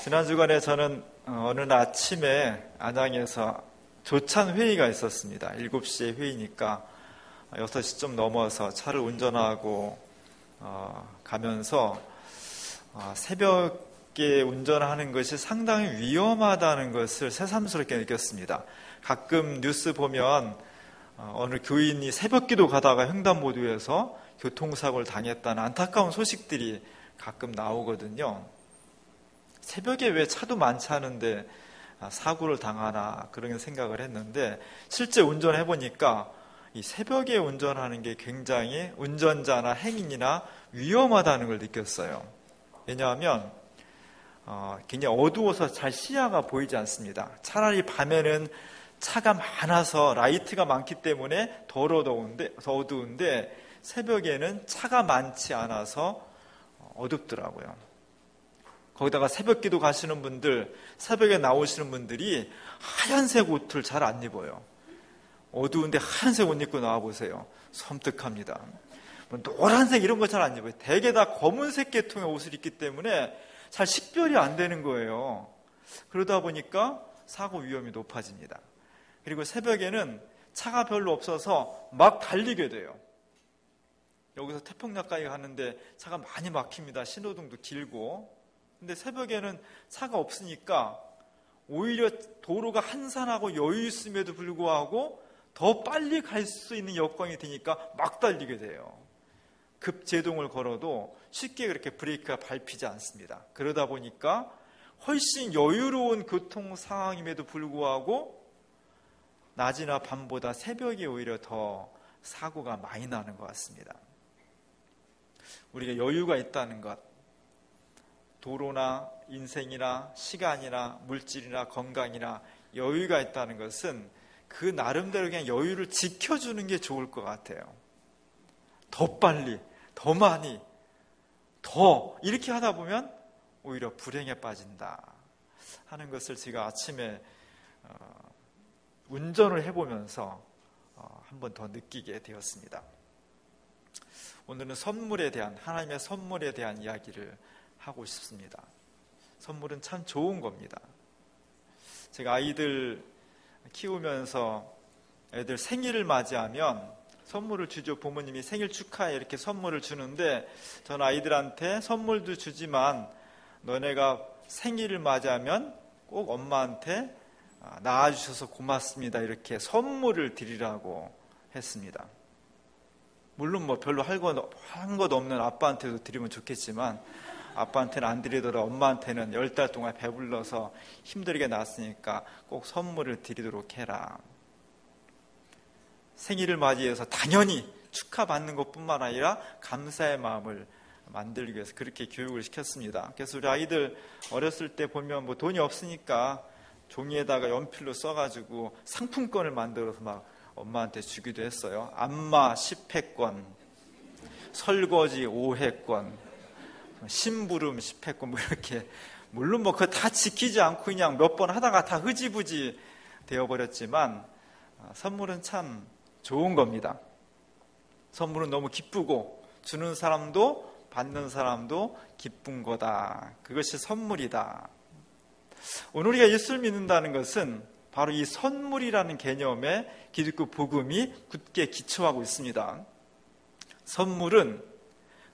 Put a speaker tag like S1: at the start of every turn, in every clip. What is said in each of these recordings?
S1: 지난 주간에 저는 어느 날 아침에 안양에서 조찬 회의가 있었습니다. 7시에 회의니까 6시 좀 넘어서 차를 운전하고 가면서 새벽에 운전하는 것이 상당히 위험하다는 것을 새삼스럽게 느꼈습니다. 가끔 뉴스 보면 어느 교인이 새벽기도 가다가 횡단보도에서 교통사고를 당했다는 안타까운 소식들이 가끔 나오거든요. 새벽에 왜 차도 많지 않은데 사고를 당하나 그런 생각을 했는데, 실제 운전해 보니까 이 새벽에 운전하는 게 굉장히 운전자나 행인이나 위험하다는 걸 느꼈어요. 왜냐하면 굉장히 어두워서 잘 시야가 보이지 않습니다. 차라리 밤에는 차가 많아서 라이트가 많기 때문에 더 어두운데 새벽에는 차가 많지 않아서 어둡더라고요. 거기다가 새벽기도 가시는 분들, 새벽에 나오시는 분들이 하얀색 옷을 잘 안 입어요. 어두운데 하얀색 옷 입고 나와보세요. 섬뜩합니다. 노란색 이런 거 잘 안 입어요. 대개 다 검은색 계통의 옷을 입기 때문에 잘 식별이 안 되는 거예요. 그러다 보니까 사고 위험이 높아집니다. 그리고 새벽에는 차가 별로 없어서 막 달리게 돼요. 여기서 태평역까지 가는데 차가 많이 막힙니다. 신호등도 길고. 근데 새벽에는 차가 없으니까 오히려 도로가 한산하고 여유 있음에도 불구하고 더 빨리 갈 수 있는 여건이 되니까 막 달리게 돼요. 급제동을 걸어도 쉽게 그렇게 브레이크가 밟히지 않습니다. 그러다 보니까 훨씬 여유로운 교통 상황임에도 불구하고 낮이나 밤보다 새벽이 오히려 더 사고가 많이 나는 것 같습니다. 우리가 여유가 있다는 것, 도로나 인생이나 시간이나 물질이나 건강이나 여유가 있다는 것은 그 나름대로 그냥 여유를 지켜주는 게 좋을 것 같아요. 더 빨리, 더 많이, 더 이렇게 하다 보면 오히려 불행에 빠진다 하는 것을 제가 아침에 운전을 해보면서 한 번 더 느끼게 되었습니다. 오늘은 선물에 대한, 하나님의 선물에 대한 이야기를 하고 싶습니다. 선물은 참 좋은 겁니다. 제가 아이들 키우면서 애들 생일을 맞이하면 선물을 주죠. 부모님이 생일 축하해 이렇게 선물을 주는데, 저는 아이들한테 선물도 주지만 너네가 생일을 맞이하면 꼭 엄마한테 낳아주셔서 고맙습니다 이렇게 선물을 드리라고 했습니다. 물론 별로 한 것 없는 아빠한테도 드리면 좋겠지만, 아빠한테는 안 드리더라도 엄마한테는 10달 동안 배불러서 힘들게 낳았으니까 꼭 선물을 드리도록 해라. 생일을 맞이해서 당연히 축하받는 것뿐만 아니라 감사의 마음을 만들기 위해서 그렇게 교육을 시켰습니다. 그래서 우리 아이들 어렸을 때 보면 돈이 없으니까 종이에다가 연필로 써가지고 상품권을 만들어서 막 엄마한테 주기도 했어요. 안마 10회권, 설거지 5회권, 심부름 10회권 이렇게. 물론 그거 다 지키지 않고 그냥 몇 번 하다가 다 흐지부지 되어버렸지만 선물은 참 좋은 겁니다. 선물은 너무 기쁘고 주는 사람도 받는 사람도 기쁜 거다. 그것이 선물이다. 오늘 우리가 예수를 믿는다는 것은 바로 이 선물이라는 개념에 기독교 복음이 굳게 기초하고 있습니다. 선물은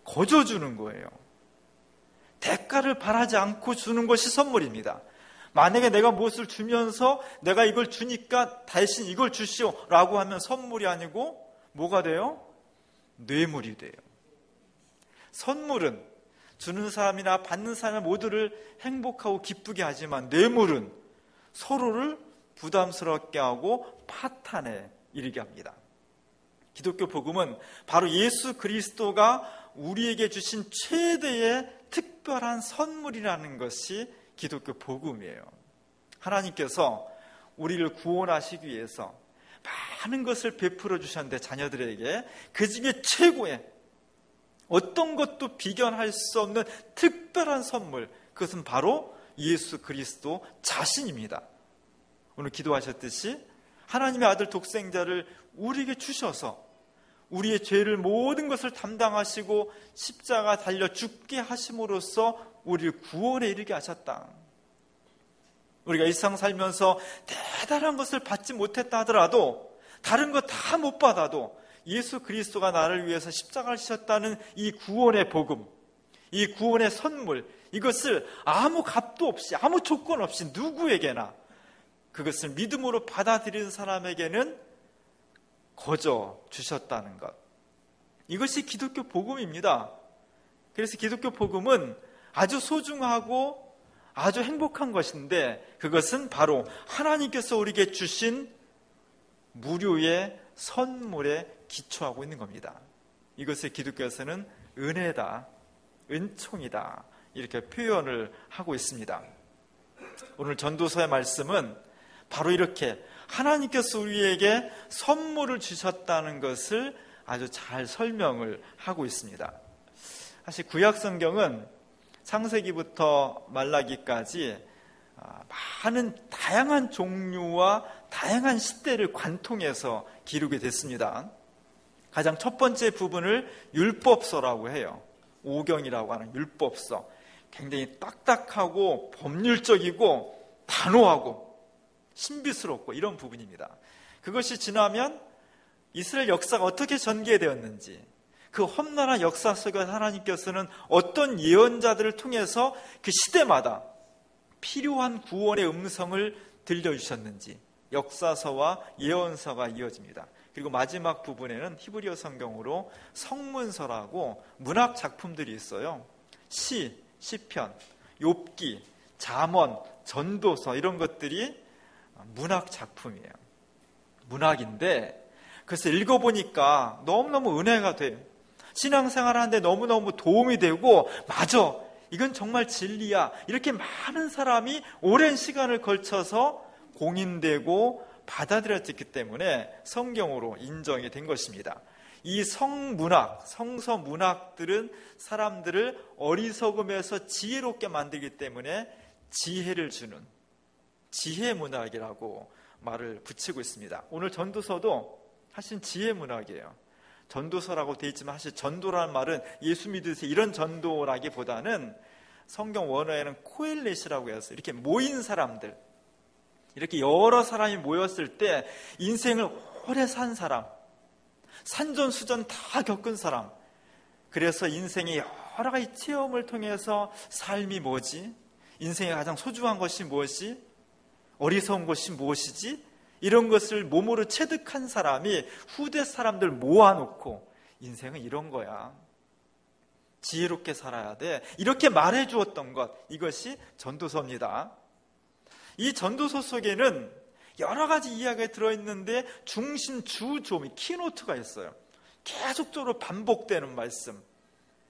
S1: 거저 주는 거예요. 대가를 바라지 않고 주는 것이 선물입니다. 만약에 내가 무엇을 주면서 내가 이걸 주니까 대신 이걸 주시오 라고 하면 선물이 아니고 뭐가 돼요? 뇌물이 돼요. 선물은 주는 사람이나 받는 사람 모두를 행복하고 기쁘게 하지만, 뇌물은 서로를 부담스럽게 하고 파탄에 이르게 합니다. 기독교 복음은 바로 예수 그리스도가 우리에게 주신 최대의 특별한 선물이라는 것이 기독교 복음이에요. 하나님께서 우리를 구원하시기 위해서 많은 것을 베풀어 주셨는데, 자녀들에게 그 중에 최고의 어떤 것도 비견할 수 없는 특별한 선물, 그것은 바로 예수 그리스도 자신입니다. 오늘 기도하셨듯이 하나님의 아들 독생자를 우리에게 주셔서 우리의 죄를 모든 것을 담당하시고 십자가 달려 죽게 하심으로써 우리를 구원에 이르게 하셨다. 우리가 일상 살면서 대단한 것을 받지 못했다 하더라도, 다른 거 다 못 받아도 예수 그리스도가 나를 위해서 십자가를 지셨다는 이 구원의 복음, 이 구원의 선물, 이것을 아무 값도 없이, 아무 조건 없이 누구에게나 그것을 믿음으로 받아들이는 사람에게는 거저 주셨다는 것, 이것이 기독교 복음입니다. 그래서 기독교 복음은 아주 소중하고 아주 행복한 것인데, 그것은 바로 하나님께서 우리에게 주신 무료의 선물에 기초하고 있는 겁니다. 이것을 기독교에서는 은혜다, 은총이다, 이렇게 표현을 하고 있습니다. 오늘 전도서의 말씀은 바로 이렇게 하나님께서 우리에게 선물을 주셨다는 것을 아주 잘 설명을 하고 있습니다. 사실 구약 성경은 창세기부터 말라기까지 많은 다양한 종류와 다양한 시대를 관통해서 기록이 됐습니다. 가장 첫 번째 부분을 율법서라고 해요. 오경이라고 하는 율법서. 굉장히 딱딱하고 법률적이고 단호하고 신비스럽고 이런 부분입니다. 그것이 지나면 이스라엘 역사가 어떻게 전개되었는지, 그 험난한 역사 속에 하나님께서는 어떤 예언자들을 통해서 그 시대마다 필요한 구원의 음성을 들려주셨는지 역사서와 예언서가 이어집니다. 그리고 마지막 부분에는 히브리어 성경으로 성문서라고 문학 작품들이 있어요. 시, 시편, 욥기, 잠언, 전도서, 이런 것들이 문학 작품이에요. 문학인데 그래서 읽어보니까 너무너무 은혜가 돼요. 신앙생활 하는데 너무너무 도움이 되고, 맞아, 이건 정말 진리야, 이렇게 많은 사람이 오랜 시간을 걸쳐서 공인되고 받아들여졌기 때문에 성경으로 인정이 된 것입니다. 이 성문학, 성서문학들은 사람들을 어리석음에서 지혜롭게 만들기 때문에 지혜를 주는 지혜문학이라고 말을 붙이고 있습니다. 오늘 전도서도 사실 지혜문학이에요. 전도서라고 되어 있지만 사실 전도라는 말은 예수 믿으세요 이런 전도라기보다는 성경 원어에는 코엘렛이라고 해서 이렇게 모인 사람들, 이렇게 여러 사람이 모였을 때 인생을 오래 산 사람, 산전수전 다 겪은 사람, 그래서 인생의 여러 가지 체험을 통해서 삶이 뭐지? 인생의 가장 소중한 것이 무엇이? 어리석은 것이 무엇이지? 이런 것을 몸으로 체득한 사람이 후대 사람들 모아놓고 인생은 이런 거야, 지혜롭게 살아야 돼, 이렇게 말해 주었던 것, 이것이 전도서입니다. 이 전도서 속에는 여러 가지 이야기가 들어있는데 중심 주조미, 키노트가 있어요. 계속적으로 반복되는 말씀,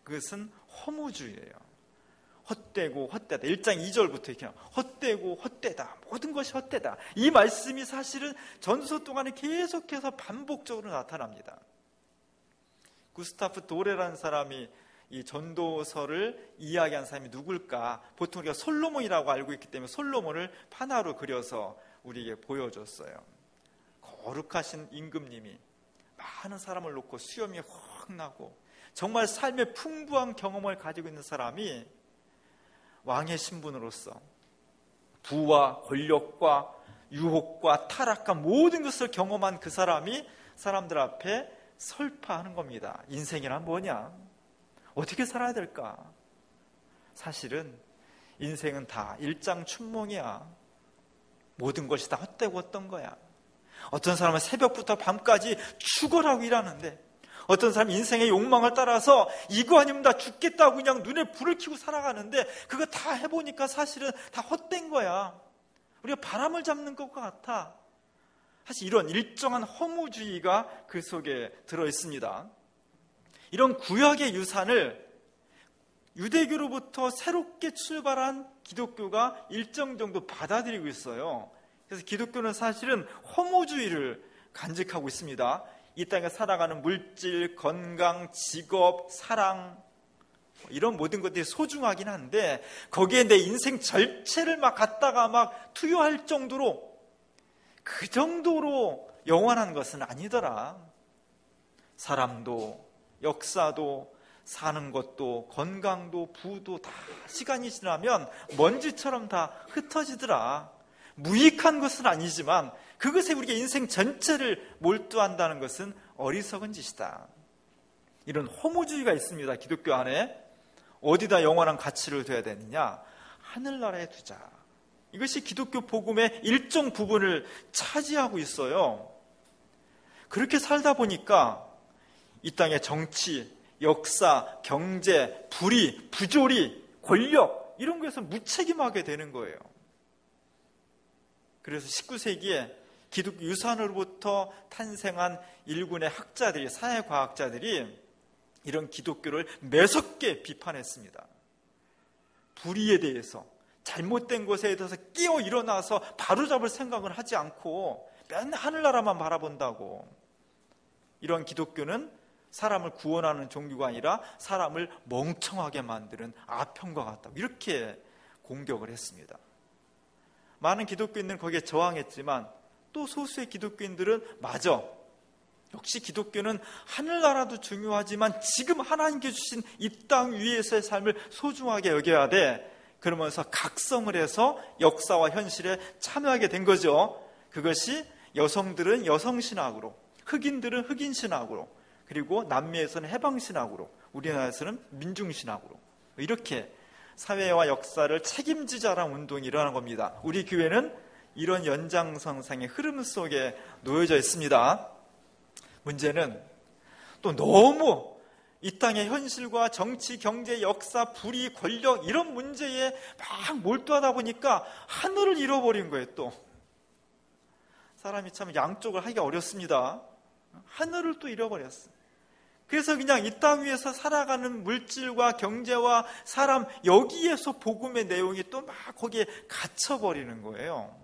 S1: 그것은 허무주의예요. 헛되고 헛되다. 1장 2절부터 이렇게 헛되고 헛되다. 모든 것이 헛되다. 이 말씀이 사실은 전도서 동안에 계속해서 반복적으로 나타납니다. 구스타프 도레라는 사람이 이 전도서를 이야기한 사람이 누굴까? 보통 우리가 솔로몬이라고 알고 있기 때문에 솔로몬을 판화로 그려서 우리에게 보여줬어요. 거룩하신 임금님이 많은 사람을 놓고 수염이 확 나고 정말 삶의 풍부한 경험을 가지고 있는 사람이 왕의 신분으로서 부와 권력과 유혹과 타락과 모든 것을 경험한 그 사람이 사람들 앞에 설파하는 겁니다. 인생이란 뭐냐? 어떻게 살아야 될까? 사실은 인생은 다 일장춘몽이야. 모든 것이 다 헛되고 헛된 거야. 어떤 사람은 새벽부터 밤까지 죽어라고 일하는데, 어떤 사람은 인생의 욕망을 따라서 이거 아니면 나 죽겠다고 그냥 눈에 불을 켜고 살아가는데, 그거 다 해보니까 사실은 다 헛된 거야. 우리가 바람을 잡는 것과 같아. 사실 이런 일정한 허무주의가 그 속에 들어있습니다. 이런 구약의 유산을 유대교로부터 새롭게 출발한 기독교가 일정 정도 받아들이고 있어요. 그래서 기독교는 사실은 허무주의를 간직하고 있습니다. 이 땅에 살아가는 물질, 건강, 직업, 사랑, 이런 모든 것들이 소중하긴 한데 거기에 내 인생 전체를 막 갖다가 막 투여할 정도로, 그 정도로 영원한 것은 아니더라. 사람도 역사도 사는 것도 건강도 부도 다 시간이 지나면 먼지처럼 다 흩어지더라. 무익한 것은 아니지만 그것에 우리가 인생 전체를 몰두한다는 것은 어리석은 짓이다. 이런 허무주의가 있습니다. 기독교 안에. 어디다 영원한 가치를 둬야 되느냐? 하늘나라에 두자. 이것이 기독교 복음의 일정 부분을 차지하고 있어요. 그렇게 살다 보니까 이 땅의 정치, 역사, 경제, 불의, 부조리, 권력 이런 것에서 무책임하게 되는 거예요. 그래서 19세기에 기독교 유산으로부터 탄생한 일군의 학자들이, 사회과학자들이 이런 기독교를 매섭게 비판했습니다. 불의에 대해서, 잘못된 것에 대해서 끼어 일어나서 바로잡을 생각을 하지 않고 맨날 하늘나라만 바라본다고. 이런 기독교는 사람을 구원하는 종교가 아니라 사람을 멍청하게 만드는 아편과 같다고 이렇게 공격을 했습니다. 많은 기독교인들은 거기에 저항했지만 또 소수의 기독교인들은 맞아, 역시 기독교는 하늘나라도 중요하지만 지금 하나님께 주신 이 땅 위에서의 삶을 소중하게 여겨야 돼. 그러면서 각성을 해서 역사와 현실에 참여하게 된 거죠. 그것이 여성들은 여성신학으로, 흑인들은 흑인신학으로, 그리고 남미에서는 해방신학으로, 우리나라에서는 민중신학으로, 이렇게 사회와 역사를 책임지자라는 운동이 일어난 겁니다. 우리 교회는 이런 연장선상의 흐름 속에 놓여져 있습니다. 문제는 또 너무 이 땅의 현실과 정치, 경제, 역사, 불의, 권력 이런 문제에 막 몰두하다 보니까 하늘을 잃어버린 거예요. 또 사람이 참 양쪽을 하기가 어렵습니다. 하늘을 또 잃어버렸어요. 그래서 그냥 이 땅 위에서 살아가는 물질과 경제와 사람, 여기에서 복음의 내용이 또 막 거기에 갇혀버리는 거예요.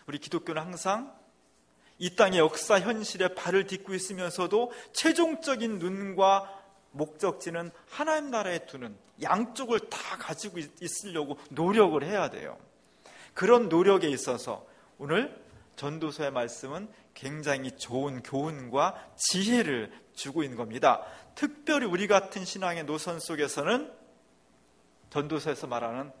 S1: 우리 기독교는 항상 이 땅의 역사 현실에 발을 딛고 있으면서도 최종적인 눈과 목적지는 하나님 나라에 두는, 양쪽을 다 가지고 있으려고 노력을 해야 돼요. 그런 노력에 있어서 오늘 전도서의 말씀은 굉장히 좋은 교훈과 지혜를 주고 있는 겁니다. 특별히 우리 같은 신앙의 노선 속에서는 전도서에서 말하는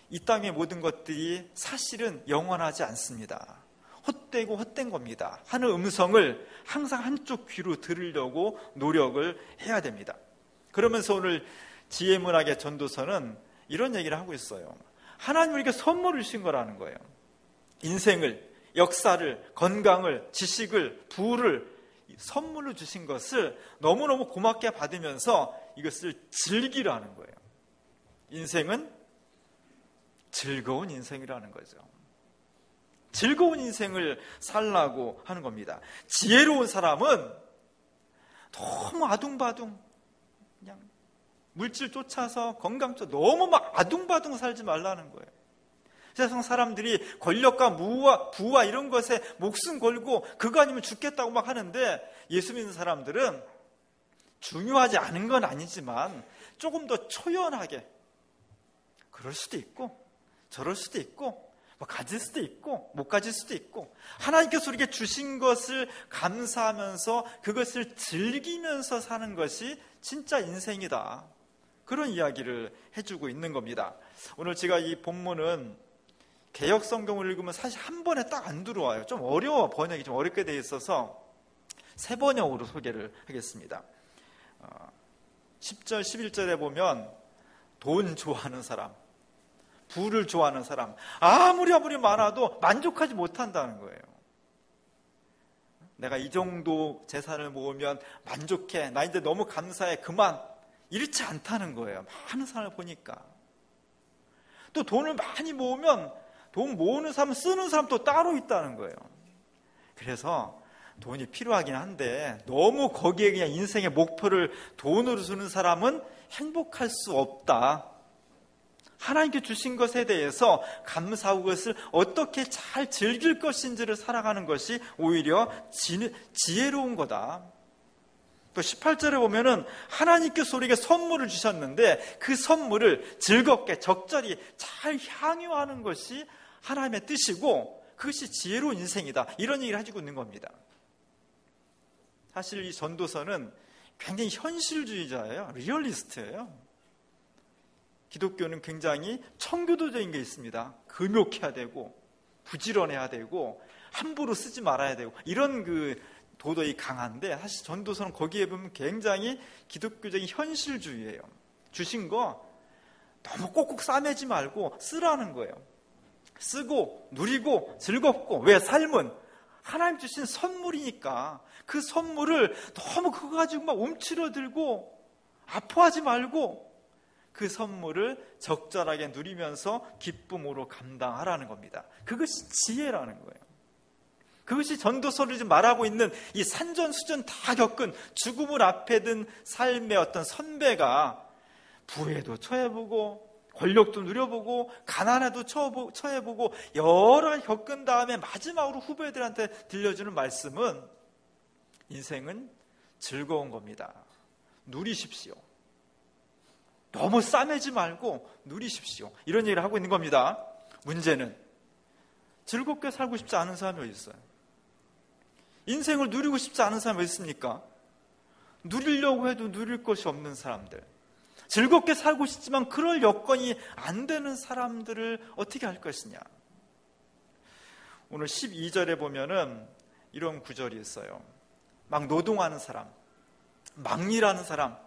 S1: 이 땅의 모든 것들이 사실은 영원하지 않습니다. 헛되고 헛된 겁니다. 하는 음성을 항상 한쪽 귀로 들으려고 노력을 해야 됩니다. 그러면서 오늘 지혜문학의 전도서는 이런 얘기를 하고 있어요. 하나님 우리에게 선물을 주신 거라는 거예요. 인생을, 역사를, 건강을, 지식을, 부를 선물로 주신 것을 너무너무 고맙게 받으면서 이것을 즐기라는 거예요. 인생은 즐거운 인생이라는 거죠. 즐거운 인생을 살라고 하는 겁니다. 지혜로운 사람은 너무 아둥바둥 그냥 물질 쫓아서 건강 쫓아 너무 막 아둥바둥 살지 말라는 거예요. 세상 사람들이 권력과 부와 이런 것에 목숨 걸고 그거 아니면 죽겠다고 막 하는데 예수 믿는 사람들은 중요하지 않은 건 아니지만 조금 더 초연하게 그럴 수도 있고 저럴 수도 있고 뭐 가질 수도 있고 못 가질 수도 있고 하나님께서 우리에게 주신 것을 감사하면서 그것을 즐기면서 사는 것이 진짜 인생이다. 그런 이야기를 해주고 있는 겁니다. 오늘 제가 이 본문은 개역 성경을 읽으면 사실 한 번에 딱 안 들어와요. 좀 어려워, 번역이 좀 어렵게 되어 있어서 세 번역으로 소개를 하겠습니다. 10절, 11절에 보면 돈 좋아하는 사람, 부를 좋아하는 사람, 아무리 많아도 만족하지 못한다는 거예요. 내가 이 정도 재산을 모으면 만족해, 나 이제 너무 감사해, 그만, 이렇지 않다는 거예요. 많은 사람을 보니까. 또 돈을 많이 모으면 돈 모으는 사람, 쓰는 사람 또 따로 있다는 거예요. 그래서 돈이 필요하긴 한데 너무 거기에 그냥 인생의 목표를 돈으로 주는 사람은 행복할 수 없다. 하나님께 주신 것에 대해서 감사하고 그것을 어떻게 잘 즐길 것인지를 살아가는 것이 오히려 지혜로운 거다. 또 18절에 보면은 하나님께서 우리에게 선물을 주셨는데 그 선물을 즐겁게 적절히 잘 향유하는 것이 하나님의 뜻이고 그것이 지혜로운 인생이다. 이런 얘기를 해주고 있는 겁니다. 사실 이 전도서는 굉장히 현실주의자예요. 리얼리스트예요. 기독교는 굉장히 청교도적인 게 있습니다. 금욕해야 되고 부지런해야 되고 함부로 쓰지 말아야 되고 이런 그 도덕이 강한데, 사실 전도서는 거기에 보면 굉장히 기독교적인 현실주의예요. 주신 거 너무 꼭꼭 싸매지 말고 쓰라는 거예요. 쓰고 누리고 즐겁고, 왜? 삶은 하나님 주신 선물이니까 그 선물을 너무 그거 가지고 막 움츠러들고 아파하지 말고 그 선물을 적절하게 누리면서 기쁨으로 감당하라는 겁니다. 그것이 지혜라는 거예요. 그것이 전도서를 지금 말하고 있는 이 산전수전 다 겪은 죽음을 앞에 든 삶의 어떤 선배가 부에도 처해보고 권력도 누려보고 가난에도 처해보고 여러 가지 겪은 다음에 마지막으로 후배들한테 들려주는 말씀은 인생은 즐거운 겁니다. 누리십시오. 너무 싸매지 말고 누리십시오. 이런 얘기를 하고 있는 겁니다. 문제는 즐겁게 살고 싶지 않은 사람이 어디 있어요? 인생을 누리고 싶지 않은 사람이 어디 있습니까? 누리려고 해도 누릴 것이 없는 사람들, 즐겁게 살고 싶지만 그럴 여건이 안 되는 사람들을 어떻게 할 것이냐. 오늘 12절에 보면은 이런 구절이 있어요. 막 노동하는 사람, 막 일하는 사람,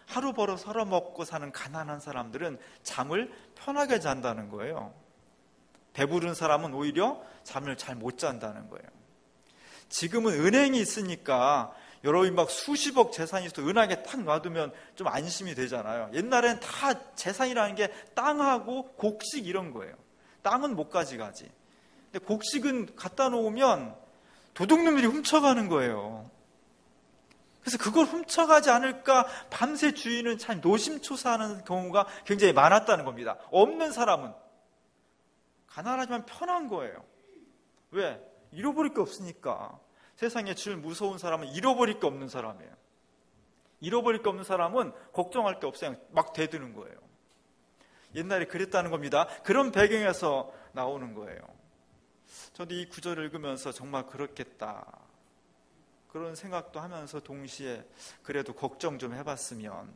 S1: 하루 벌어 서러 먹고 사는 가난한 사람들은 잠을 편하게 잔다는 거예요. 배부른 사람은 오히려 잠을 잘 못 잔다는 거예요. 지금은 은행이 있으니까 여러분이 막 수십억 재산이 있어도 은행에 탁 놔두면 좀 안심이 되잖아요. 옛날에는 다 재산이라는 게 땅하고 곡식 이런 거예요. 땅은 못 가져가지. 근데 곡식은 갖다 놓으면 도둑놈들이 훔쳐가는 거예요. 그래서 그걸 훔쳐가지 않을까 밤새 주인은 참 노심초사하는 경우가 굉장히 많았다는 겁니다. 없는 사람은 가난하지만 편한 거예요. 왜? 잃어버릴 게 없으니까. 세상에 제일 무서운 사람은 잃어버릴 게 없는 사람이에요. 잃어버릴 게 없는 사람은 걱정할 게 없어요. 막 대드는 거예요. 옛날에 그랬다는 겁니다. 그런 배경에서 나오는 거예요. 저도 이 구절을 읽으면서 정말 그렇겠다, 그런 생각도 하면서 동시에 그래도 걱정 좀 해봤으면,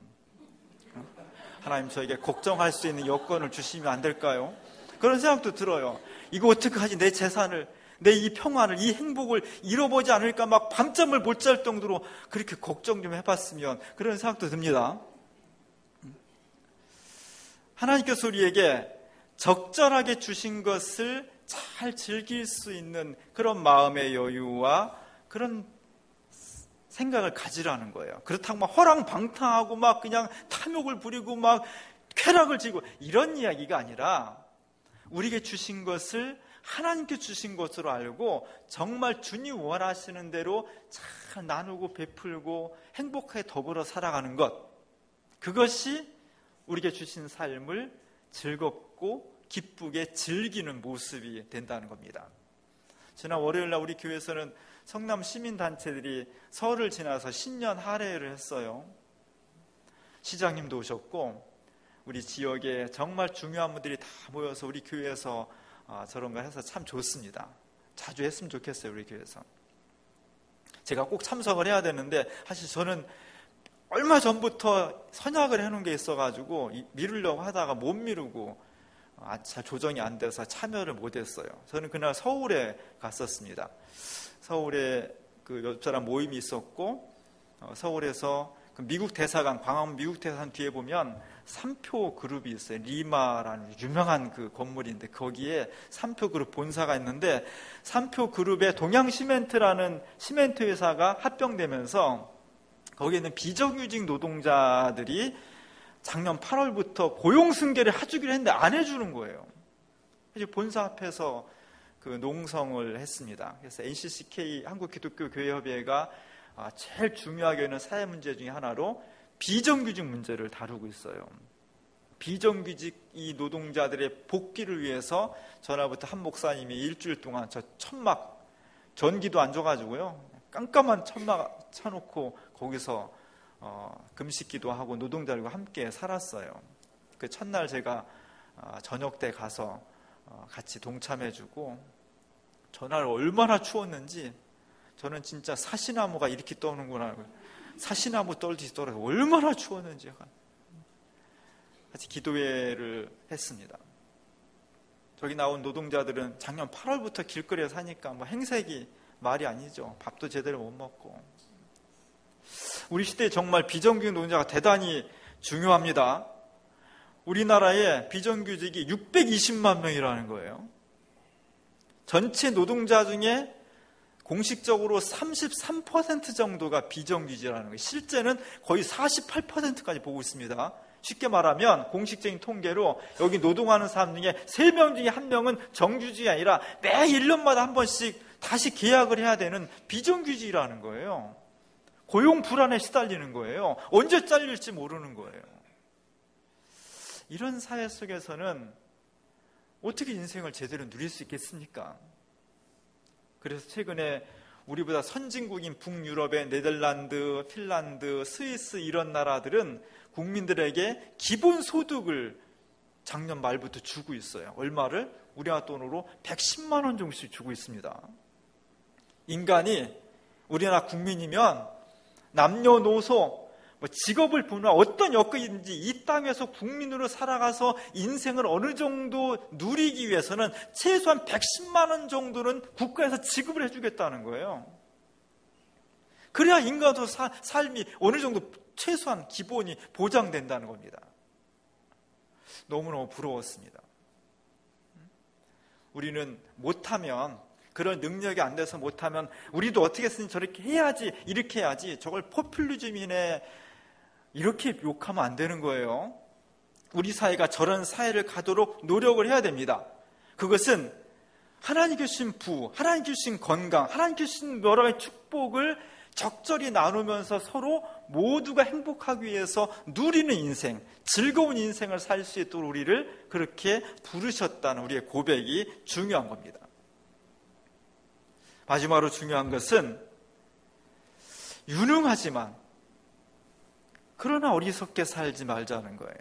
S1: 하나님 저에게 걱정할 수 있는 여건을 주시면 안 될까요? 그런 생각도 들어요. 이거 어떡하지? 내 재산을, 내 이 평안을, 이 행복을 잃어보지 않을까 막 밤잠을 못 잘 정도로 그렇게 걱정 좀 해봤으면, 그런 생각도 듭니다. 하나님께서 우리에게 적절하게 주신 것을 잘 즐길 수 있는 그런 마음의 여유와 그런 생각을 가지라는 거예요. 그렇다고 막 허랑방탕하고 막 그냥 탐욕을 부리고 막 쾌락을 지고 이런 이야기가 아니라, 우리에게 주신 것을 하나님께 주신 것으로 알고 정말 주님 원하시는 대로 잘 나누고 베풀고 행복하게 더불어 살아가는 것, 그것이 우리에게 주신 삶을 즐겁고 기쁘게 즐기는 모습이 된다는 겁니다. 지난 월요일날 우리 교회에서는 성남 시민단체들이 설을 지나서 신년 할애를 했어요. 시장님도 오셨고 우리 지역에 정말 중요한 분들이 다 모여서 우리 교회에서 저런 거 해서 참 좋습니다. 자주 했으면 좋겠어요. 우리 교회에서 제가 꼭 참석을 해야 되는데, 사실 저는 얼마 전부터 선약을 해놓은 게 있어가지고 미루려고 하다가 못 미루고 잘 조정이 안 돼서 참여를 못했어요. 저는 그날 서울에 갔었습니다. 서울에 그 옆사람 모임이 있었고, 서울에서 그 미국 대사관, 광화문 미국 대사관 뒤에 보면 삼표 그룹이 있어요. 리마라는 유명한 그 건물인데 거기에 삼표 그룹 본사가 있는데, 삼표 그룹의 동양시멘트라는 시멘트 회사가 합병되면서 거기에는 비정규직 노동자들이 작년 8월부터 고용 승계를 해주기로 했는데 안 해주는 거예요. 그래서 본사 앞에서 그 농성을 했습니다. 그래서 NCCK 한국기독교교회협의회가 제일 중요하게 여기는 사회 문제 중에 하나로 비정규직 문제를 다루고 있어요. 비정규직 이 노동자들의 복귀를 위해서 전화부터 한 목사님이 일주일 동안 저 천막, 전기도 안 줘가지고요, 깜깜한 천막 쳐놓고 거기서 금식기도 하고 노동자들과 함께 살았어요. 그 첫날 제가 저녁 때 가서 같이 동참해주고, 전날 얼마나 추웠는지, 저는 진짜 사시나무가 이렇게 떠오는구나, 사시나무 떨듯이 떨어서 얼마나 추웠는지. 같이 기도회를 했습니다. 저기 나온 노동자들은 작년 8월부터 길거리에 사니까 뭐 행색이 말이 아니죠. 밥도 제대로 못 먹고. 우리 시대에 정말 비정규직 노동자가 대단히 중요합니다. 우리나라의 비정규직이 620만 명이라는 거예요. 전체 노동자 중에 공식적으로 33% 정도가 비정규직이라는 거예요. 실제는 거의 48%까지 보고 있습니다. 쉽게 말하면 공식적인 통계로 여기 노동하는 사람 중에 3명 중에 1명은 정규직이 아니라 매 1년마다 한 번씩 다시 계약을 해야 되는 비정규직이라는 거예요. 고용 불안에 시달리는 거예요. 언제 잘릴지 모르는 거예요. 이런 사회 속에서는 어떻게 인생을 제대로 누릴 수 있겠습니까? 그래서 최근에 우리보다 선진국인 북유럽의 네덜란드, 핀란드, 스위스 이런 나라들은 국민들에게 기본소득을 작년 말부터 주고 있어요. 얼마를? 우리나라 돈으로 110만 원 정도씩 주고 있습니다. 인간이 우리나라 국민이면 남녀노소, 직업을 분화 어떤 여건인지 이 땅에서 국민으로 살아가서 인생을 어느 정도 누리기 위해서는 최소한 110만 원 정도는 국가에서 지급을 해주겠다는 거예요. 그래야 인간도 삶이 어느 정도 최소한 기본이 보장된다는 겁니다. 너무너무 부러웠습니다. 우리는 못하면, 그런 능력이 안 돼서 못하면 우리도 어떻게 했으니 저렇게 해야지, 이렇게 해야지, 저걸 포퓰리즘이네, 이렇게 욕하면 안 되는 거예요. 우리 사회가 저런 사회를 가도록 노력을 해야 됩니다. 그것은 하나님 주신 부, 하나님 주신 건강, 하나님 주신 여러 가지 축복을 적절히 나누면서 서로 모두가 행복하기 위해서 누리는 인생, 즐거운 인생을 살 수 있도록 우리를 그렇게 부르셨다는 우리의 고백이 중요한 겁니다. 마지막으로 중요한 것은 유능하지만 그러나 어리석게 살지 말자는 거예요.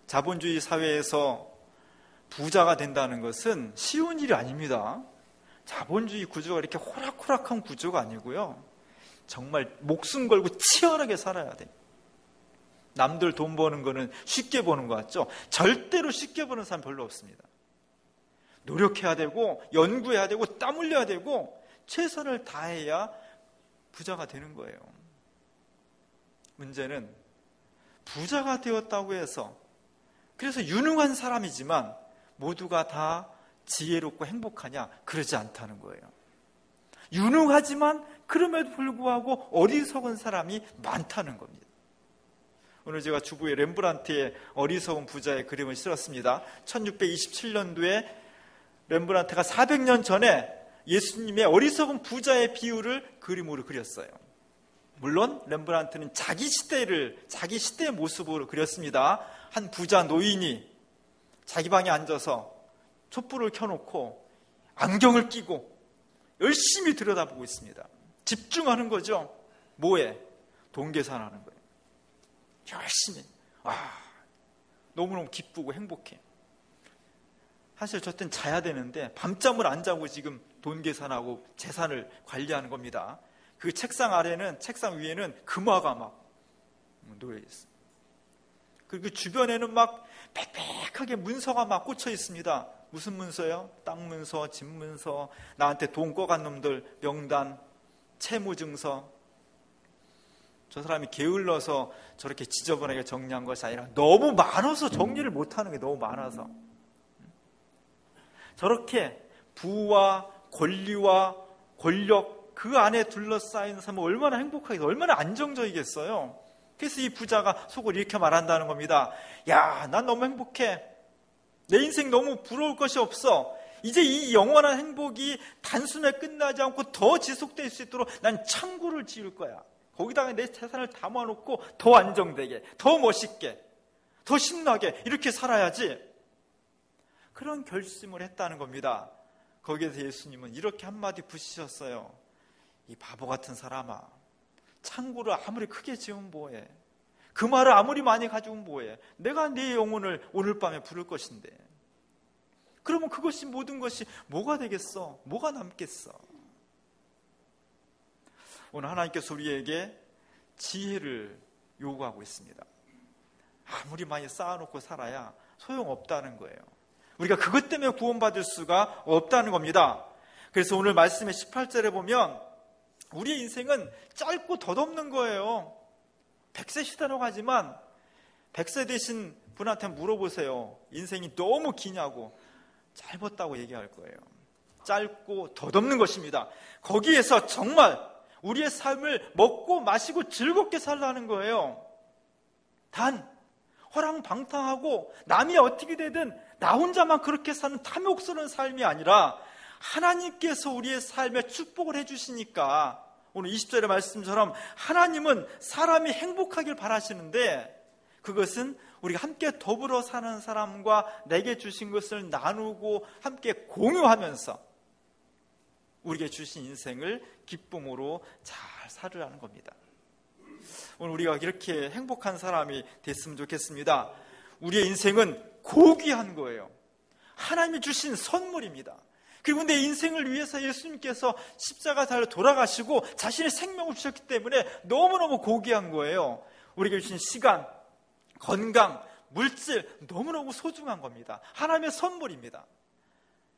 S1: 자본주의 사회에서 부자가 된다는 것은 쉬운 일이 아닙니다. 자본주의 구조가 이렇게 호락호락한 구조가 아니고요. 정말 목숨 걸고 치열하게 살아야 돼요. 남들 돈 버는 거는 쉽게 버는 것 같죠? 절대로 쉽게 버는 사람 별로 없습니다. 노력해야 되고 연구해야 되고 땀 흘려야 되고 최선을 다해야 부자가 되는 거예요. 문제는 부자가 되었다고 해서, 그래서 유능한 사람이지만 모두가 다 지혜롭고 행복하냐? 그러지 않다는 거예요. 유능하지만 그럼에도 불구하고 어리석은 사람이 많다는 겁니다. 오늘 제가 주부의 렘브란트의 어리석은 부자의 그림을 실었습니다. 1627년도에 렘브란트가 400년 전에 예수님의 어리석은 부자의 비유를 그림으로 그렸어요. 물론 렘브란트는 자기 시대의 모습으로 그렸습니다. 한 부자 노인이 자기 방에 앉아서 촛불을 켜놓고 안경을 끼고 열심히 들여다보고 있습니다. 집중하는 거죠. 뭐에? 돈 계산하는 거예요. 열심히. 너무너무 기쁘고 행복해. 사실 저 때는 자야 되는데 밤잠을 안 자고 지금 돈 계산하고 재산을 관리하는 겁니다. 그 책상 위에는 금화가 막 놓여 있어요. 그리고 주변에는 막 빽빽하게 문서가 막 꽂혀 있습니다. 무슨 문서요? 땅 문서, 집 문서, 나한테 돈 꿔간 놈들 명단, 채무증서. 저 사람이 게을러서 저렇게 지저분하게 정리한 것이 아니라 너무 많아서 정리를 못하는 게 너무 많아서. 저렇게 부와 권리와 권력 그 안에 둘러싸인 사람은 얼마나 행복하겠어요? 얼마나 안정적이겠어요? 그래서 이 부자가 속으로 이렇게 말한다는 겁니다. 야, 난 너무 행복해. 내 인생 너무 부러울 것이 없어. 이제 이 영원한 행복이 단숨에 끝나지 않고 더 지속될 수 있도록 난 창고를 지을 거야. 거기다가 내 재산을 담아놓고 더 안정되게, 더 멋있게, 더 신나게 이렇게 살아야지. 그런 결심을 했다는 겁니다. 거기에서 예수님은 이렇게 한마디 붙이셨어요. 이 바보 같은 사람아, 창고를 아무리 크게 지으면 뭐해? 그 말을 아무리 많이 가지고 뭐해? 내가 네 영혼을 오늘 밤에 부를 것인데. 그러면 그것이 모든 것이 뭐가 되겠어? 뭐가 남겠어? 오늘 하나님께서 우리에게 지혜를 요구하고 있습니다. 아무리 많이 쌓아놓고 살아야 소용없다는 거예요. 우리가 그것 때문에 구원받을 수가 없다는 겁니다. 그래서 오늘 말씀의 18절에 보면 우리의 인생은 짧고 덧없는 거예요. 100세 시대라고 하지만 100세 되신 분한테 물어보세요. 인생이 너무 기냐고. 짧았다고 얘기할 거예요. 짧고 덧없는 것입니다. 거기에서 정말 우리의 삶을 먹고 마시고 즐겁게 살라는 거예요. 단 허랑방탕하고 남이 어떻게 되든 나 혼자만 그렇게 사는 탐욕스러운 삶이 아니라 하나님께서 우리의 삶에 축복을 해주시니까 오늘 20절의 말씀처럼 하나님은 사람이 행복하길 바라시는데 그것은 우리가 함께 더불어 사는 사람과 내게 주신 것을 나누고 함께 공유하면서 우리에게 주신 인생을 기쁨으로 잘 살으라는 겁니다. 오늘 우리가 이렇게 행복한 사람이 됐으면 좋겠습니다. 우리의 인생은 고귀한 거예요. 하나님이 주신 선물입니다. 그리고 내 인생을 위해서 예수님께서 십자가 달려 돌아가시고 자신의 생명을 주셨기 때문에 너무너무 고귀한 거예요. 우리에게 주신 시간, 건강, 물질 너무너무 소중한 겁니다. 하나님의 선물입니다.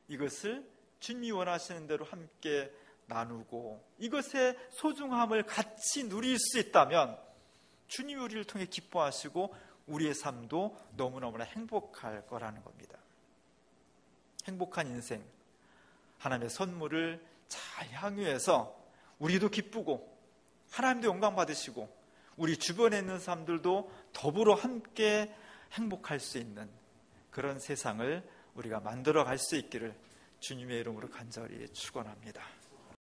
S1: 이것을 주님이 원하시는 대로 함께 나누고 이것의 소중함을 같이 누릴 수 있다면 주님이 우리를 통해 기뻐하시고 우리의 삶도 너무너무나 행복할 거라는 겁니다. 행복한 인생, 하나님의 선물을 잘 향유해서 우리도 기쁘고 하나님도 영광 받으시고 우리 주변에 있는 사람들도 더불어 함께 행복할 수 있는 그런 세상을 우리가 만들어 갈 수 있기를 주님의 이름으로 간절히 축원합니다.